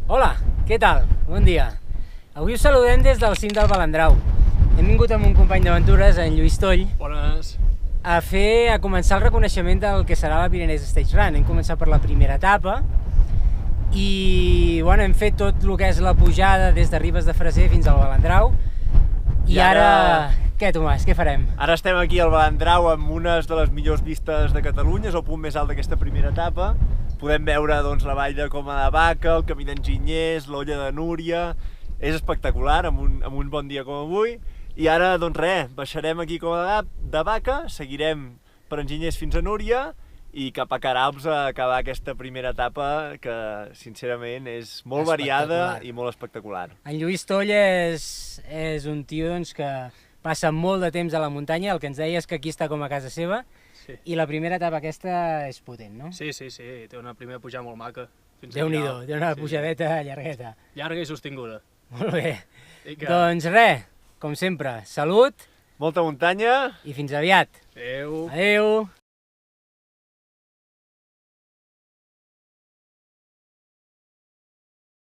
Hola, què tal? Bon dia. Avui us saludem des del cim del Balandrau. Hem vingut amb un company d'aventures, en Lluís Toll, Bones. a començar el reconeixement del que serà la Pyrenees Stage Run. Hem començat per la primera etapa i hem fet tot el que és la pujada des de Ribes de Freser fins al Balandrau. I ara... Què, Tomàs, què farem? Ara estem aquí al Balandrau amb unes de les millors vistes de Catalunya, és el punt més alt d'aquesta primera etapa. Podem veure la vall de Coma de Vaca, el camí d'Enginyers, l'Olla de Núria... És espectacular, amb un bon dia com avui. I ara, baixarem aquí a Coma de Vaca, seguirem per Enginyers fins a Núria i cap a Queralbs a acabar aquesta primera etapa que, sincerament, és molt variada i molt espectacular. En Lluís Toll és un tio que passa molt de temps a la muntanya, el que ens deia és que aquí està com a casa seva, Sí. i la primera etapa aquesta és potent, no? Sí, té una primera pujada molt maca. Déu-n'hi-do, té una pujadeta llargueta. Llarga i sostinguda. Molt bé. Vinga. Doncs res, com sempre, salut Molta muntanya. i fins aviat. Adéu. Adéu.